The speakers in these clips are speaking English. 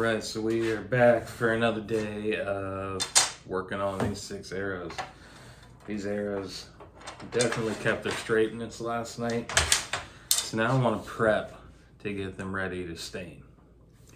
Alright, so we are back for another day of working on these 6 arrows. These arrows definitely kept their straightness last night. So now I want to prep to get them ready to stain.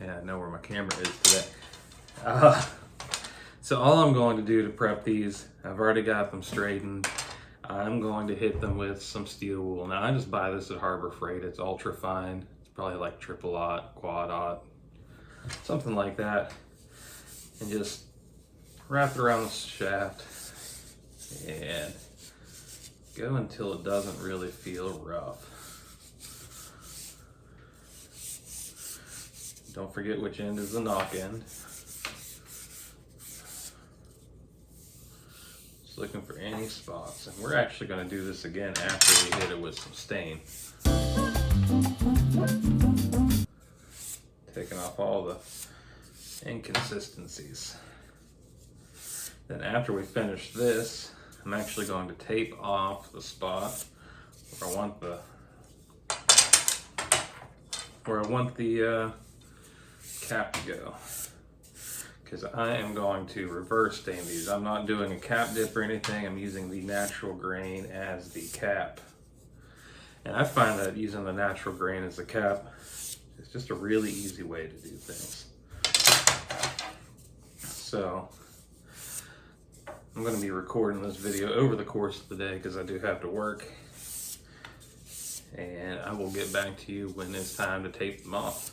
Yeah, I know where my camera is today. So all I'm going to do to prep these, I've already got them straightened. I'm going to hit them with some steel wool. Now I just buy this at Harbor Freight. It's ultra fine. It's probably like triple aught, quad aught, something like that. And just wrap it around the shaft and go until it doesn't really feel rough. Don't forget which end is the knock end. Just looking for any spots. And we're actually going to do this again after we hit it with some stain. Taking off all the inconsistencies. Then after we finish this, I'm actually going to tape off the spot where I want the cap to go, because I am going to reverse stain these. I'm not doing a cap dip or anything. I'm using the natural grain as the cap, and I find that using the natural grain as the cap is just a really easy way to do things. So I'm going to be recording this video over the course of the day because I do have to work, and I will get back to you when it's time to tape them off.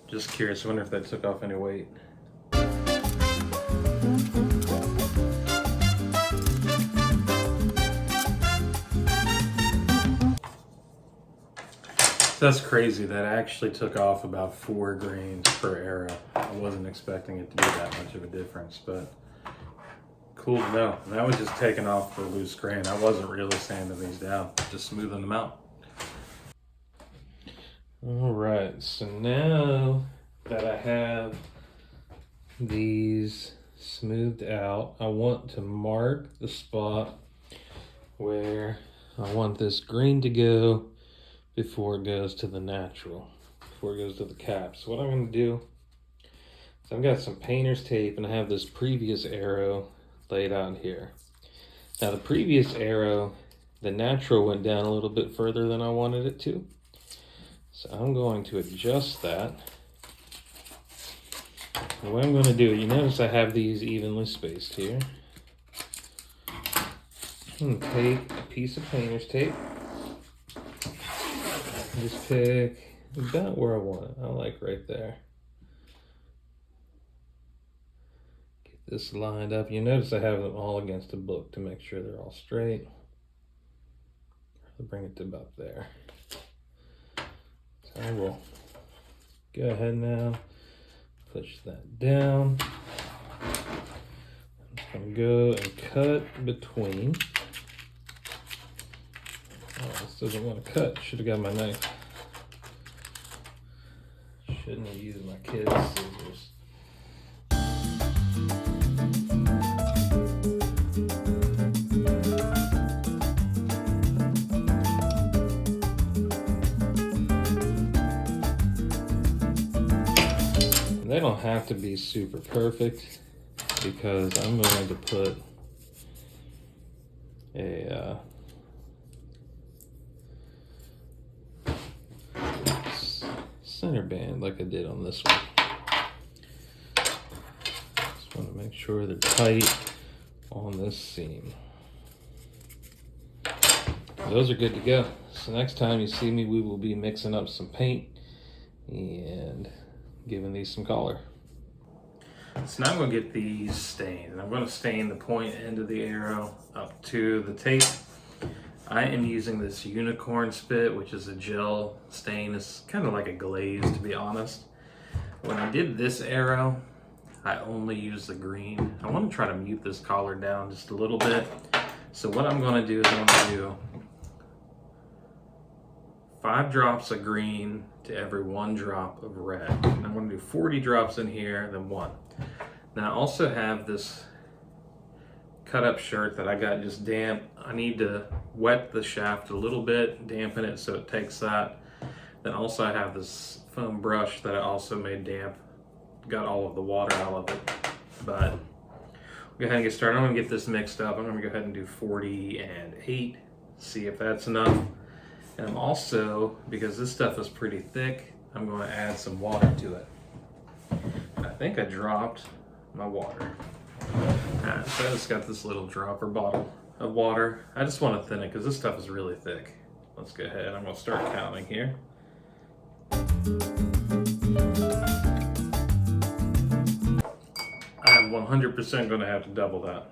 Just curious, I wonder if that took off any weight. That's crazy. That actually took off about 4 grains per arrow. I wasn't expecting it to be that much of a difference, but cool to know. And that was just taking off for loose grain. I wasn't really sanding these down, just smoothing them out. All right, so now that I have these smoothed out, I want to mark the spot where I want this green to go before it goes to the natural, before it goes to the cap. So what I'm going to do is I've got some painter's tape, and I have this previous arrow laid out here. Now the previous arrow, the natural went down a little bit further than I wanted it to. So I'm going to adjust that. And what I'm going to do, you notice I have these evenly spaced here. And take a piece of painter's tape. Just pick about where I want it. I like right there. Get this lined up. You notice I have them all against a book to make sure they're all straight. I'll bring it to about there. So I will go ahead now, push that down. I'm just going to go and cut between. Oh, this doesn't want to cut. Should have got my knife. Shouldn't have used my kid's scissors. They don't have to be super perfect because I'm going to put a center band like I did on this one. Just want to make sure they're tight on this seam. Those are good to go. So next time you see me, we will be mixing up some paint and giving these some color. So now I'm going to get these stained, and I'm going to stain the point end of the arrow up to the tape. I am using this Unicorn Spit, which is a gel stain. It's kind of like a glaze, to be honest. When I did this arrow, I only used the green. I want to try to mute this collar down just a little bit. So what I'm going to do is I'm going to do 5 drops of green to every 1 drop of red. And I'm going to do 40 drops in here, then 1. Now I also have this cut up shirt that I got just damp. I need to wet the shaft a little bit, dampen it so it takes that. Then also I have this foam brush that I also made damp. Got all of the water out of it. But we'll go ahead and get started. I'm gonna get this mixed up. I'm gonna go ahead and do 40 and 8, see if that's enough. And I'm also, because this stuff is pretty thick, I'm gonna add some water to it. And I think I dropped my water. Alright, so I just got this little dropper bottle of water. I just want to thin it because this stuff is really thick. Let's go ahead. I'm going to start counting here. I'm 100% going to have to double that.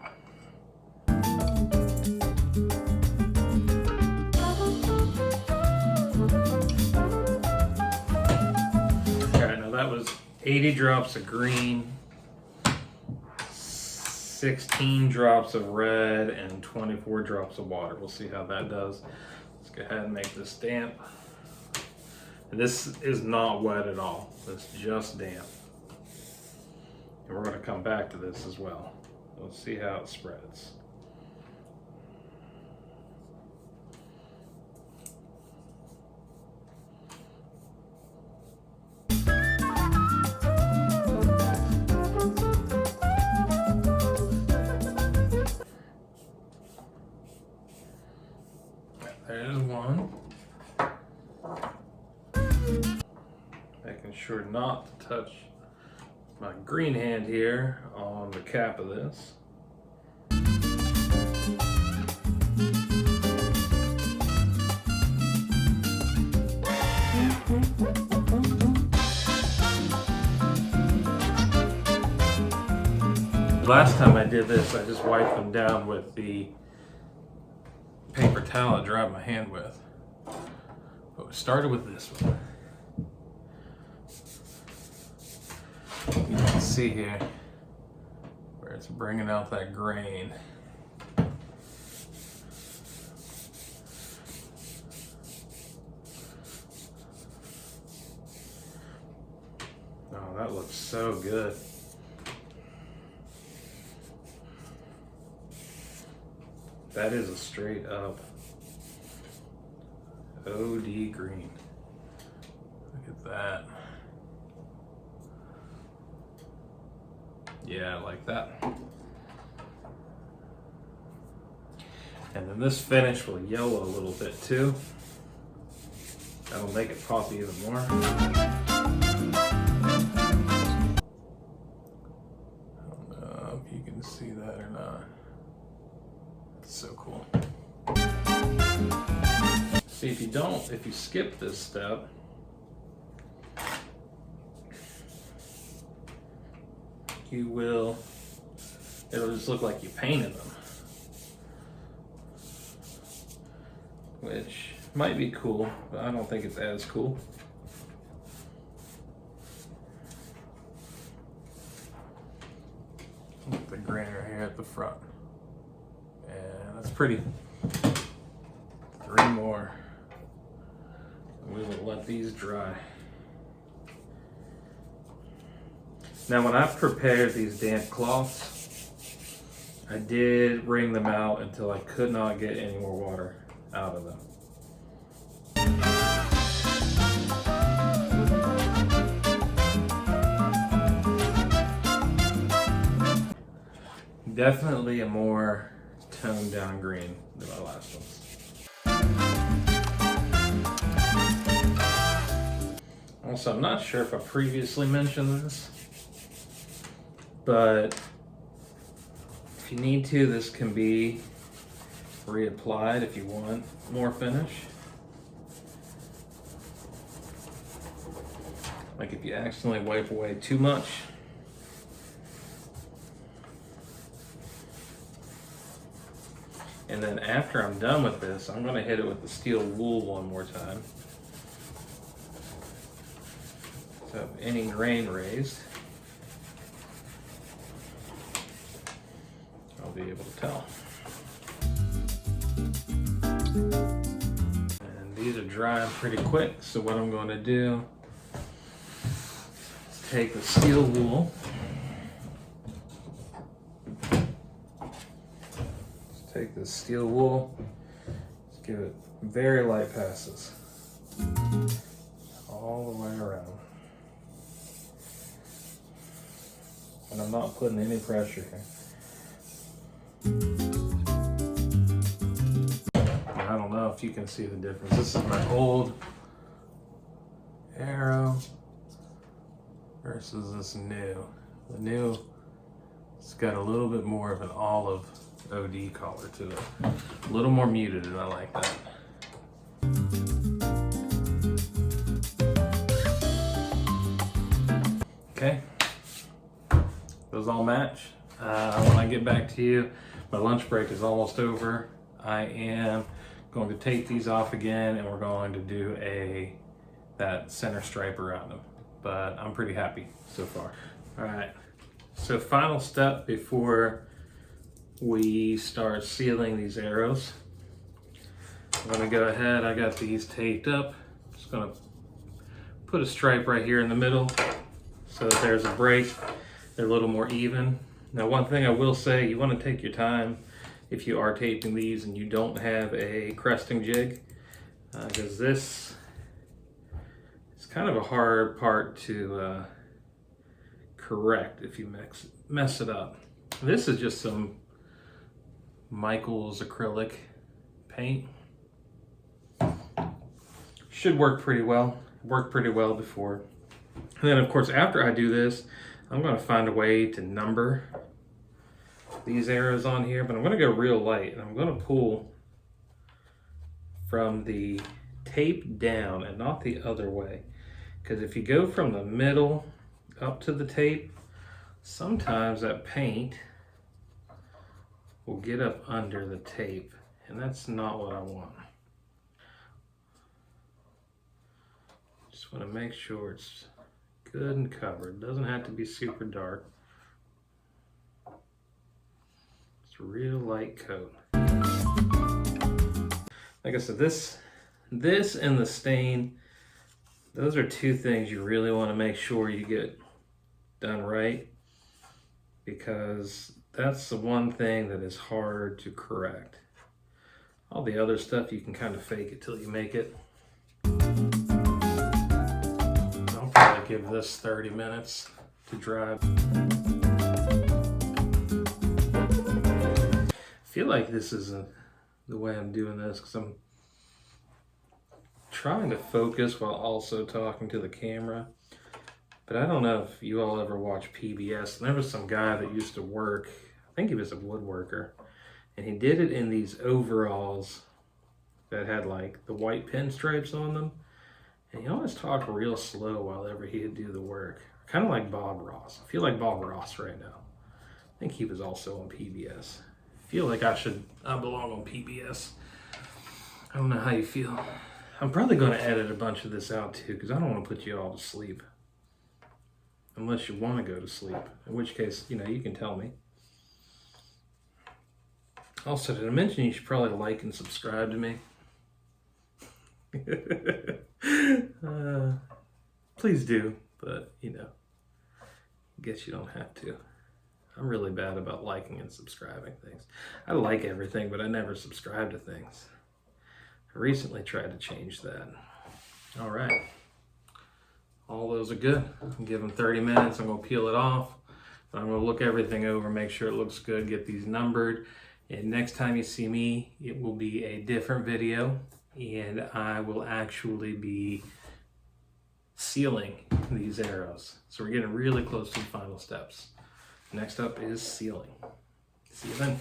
Alright, now that was 80 drops of green, 16 drops of red, and 24 drops of water. We'll see how that does. Let's go ahead and make this damp. And this is not wet at all. It's just damp. And we're going to come back to this as well. Let's see how it spreads. There's one. Making sure not to touch my green hand here on the cap of this. Last time I did this, I just wiped them down with the paper towel I dried my hand with. But we started with this one. You can see here where it's bringing out that grain. Oh, that looks so good. That is a straight up OD green. Look at that. Yeah, I like that. And then this finish will yellow a little bit too. That'll make it pop even more. I don't know if you can see that or not. It's so cool. See, if you skip this step, it'll just look like you painted them. Which might be cool, but I don't think it's as cool. Look at the grain right here at the front. And that's pretty. 3 more. We will let these dry. Now when I prepared these damp cloths, I did wring them out until I could not get any more water out of them. Definitely a more toned down green than my last ones. Also, I'm not sure if I previously mentioned this, but if you need to, this can be reapplied if you want more finish. Like if you accidentally wipe away too much, and then after I'm done with this, I'm going to hit it with the steel wool one more time. So any grain raised, I'll be able to tell. And these are drying pretty quick, so what I'm going to do is take the steel wool Take this steel wool, just give it very light passes all the way around. And I'm not putting any pressure here. I don't know if you can see the difference. This is my old arrow versus this new. The new, it's got a little bit more of an olive OD color to it. A little more muted, and I like that. Okay, those all match. When I get back to you, my lunch break is almost over. I am going to take these off again, and we're going to do that center stripe around them. But I'm pretty happy so far. All right, so final step before we start sealing these arrows. I'm gonna go ahead, I got these taped up. Just gonna put a stripe right here in the middle so that there's a break. They're a little more even. Now, one thing I will say, you wanna take your time if you are taping these and you don't have a cresting jig, because this is kind of a hard part to correct if you mess it up. This is just some Michaels acrylic paint. Should work pretty well. Worked pretty well before. And then, of course, after I do this, I'm going to find a way to number these arrows on here, but I'm going to go real light, and I'm going to pull from the tape down and not the other way. Because if you go from the middle up to the tape, sometimes that paint will get up under the tape, and that's not what I want. Just want to make sure it's good and covered. Doesn't have to be super dark. It's a real light coat. Like I said, this and the stain, those are two things you really want to make sure you get done right, because that's the one thing that is hard to correct. All the other stuff you can kind of fake it till you make it. I'll probably give this 30 minutes to dry. I feel like this isn't the way I'm doing this, because I'm trying to focus while also talking to the camera. But I don't know if you all ever watch PBS. There was some guy that used to work, I think he was a woodworker, and he did it in these overalls that had like the white pinstripes on them. And he always talked real slow while he'd do the work. Kind of like Bob Ross. I feel like Bob Ross right now. I think he was also on PBS. I feel like I belong on PBS. I don't know how you feel. I'm probably going to edit a bunch of this out too, because I don't want to put you all to sleep. Unless you want to go to sleep, in which case, you can tell me. Also, did I mention you should probably like and subscribe to me? Please do, but I guess you don't have to. I'm really bad about liking and subscribing things. I like everything, but I never subscribe to things. I recently tried to change that. All right. All those are good. I'll give them 30 minutes. I'm going to peel it off. I'm going to look everything over, make sure it looks good, get these numbered. And next time you see me, it will be a different video, and I will actually be sealing these arrows. So we're getting really close to the final steps. Next up is sealing. See you then.